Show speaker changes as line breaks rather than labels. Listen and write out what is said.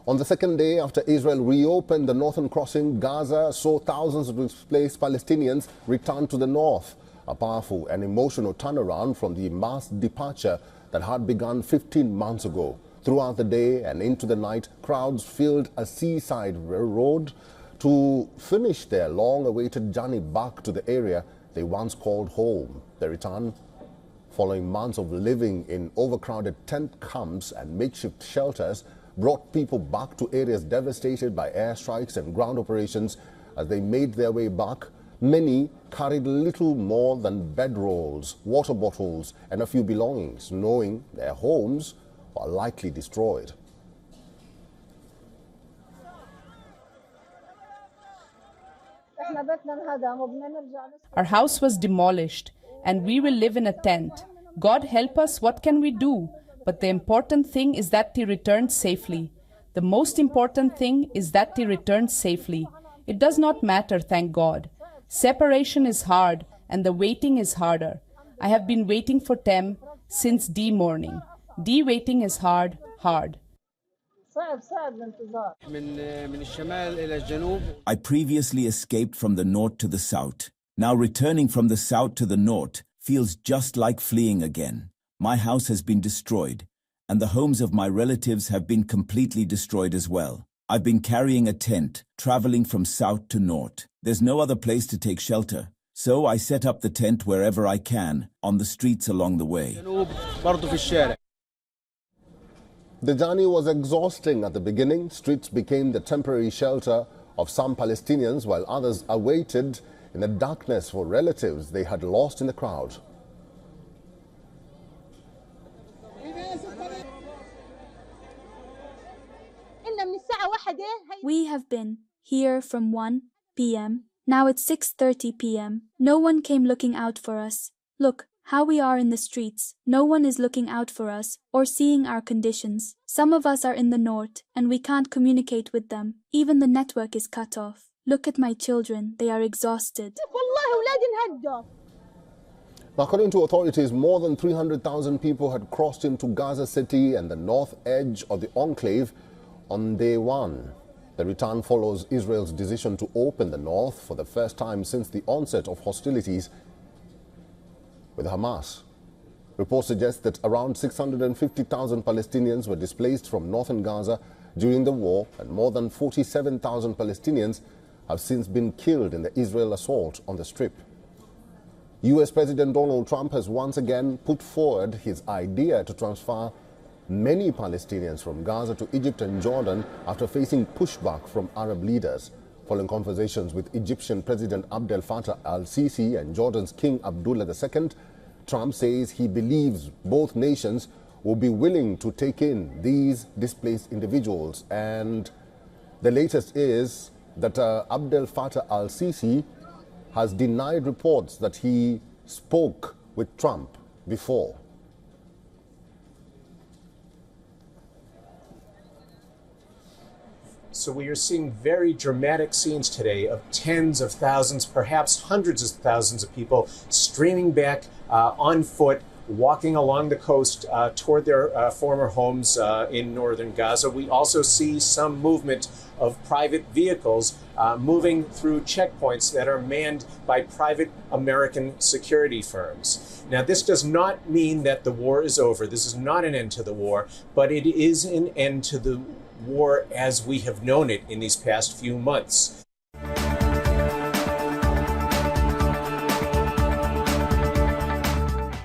On the second day after Israel reopened the northern crossing, Gaza saw thousands of displaced Palestinians return to the north. A powerful and emotional turnaround from the mass departure that had begun 15 months ago. Throughout the day and into the night, crowds filled a seaside road to finish their long-awaited journey back to the area they once called home. The return, following months of living in overcrowded tent camps and makeshift shelters, brought people back to areas devastated by airstrikes and ground operations. As they made their way back, many carried little more than bedrolls, water bottles, and a few belongings, knowing their homes are likely destroyed.
Our house was demolished, and we will live in a tent. God help us, what can we do? But the important thing is that they returned safely. The most important thing is that they returned safely. It does not matter, thank God. Separation is hard, and the waiting is harder. I have been waiting for them since the morning. The waiting is hard.
I previously escaped from the north to the south. Now returning from the south to the north feels just like fleeing again. My house has been destroyed, and the homes of my relatives have been completely destroyed as well. I've been carrying a tent, traveling from south to north. There's no other place to take shelter, so I set up the tent wherever I can, on the streets along the way.
The journey was exhausting at the beginning. Streets became the temporary shelter of some Palestinians, while others awaited in the darkness for relatives they had lost in the crowd.
We have been here from 1 p.m. Now it's 6:30 p.m. No one came looking out for us. Look how we are in the streets. No one is looking out for us or seeing our conditions. Some of us are in the north and we can't communicate with them. Even the network is cut off. Look at my children. They are exhausted.
According to authorities, more than 300,000 people had crossed into Gaza City and the north edge of the enclave on day one. The return follows Israel's decision to open the north for the first time since the onset of hostilities with Hamas. Reports suggest that around 650,000 Palestinians were displaced from northern Gaza during the war, and more than 47,000 Palestinians have since been killed in the Israel assault on the Strip. U.S. President Donald Trump has once again put forward his idea to transfer many Palestinians from Gaza to Egypt and Jordan after facing pushback from Arab leaders. Following conversations with Egyptian President Abdel Fattah al-Sisi and Jordan's King Abdullah II, Trump says he believes both nations will be willing to take in these displaced individuals. And the latest is that Abdel Fattah al-Sisi has denied reports that he spoke with Trump before.
So we are seeing very dramatic scenes today of tens of thousands, perhaps hundreds of thousands of people streaming back on foot, walking along the coast toward their former homes in northern Gaza. We also see some movement of private vehicles moving through checkpoints that are manned by private American security firms. Now, this does not mean that the war is over. This is not an end to the war, but it is an end to the war as we have known it in these past few months.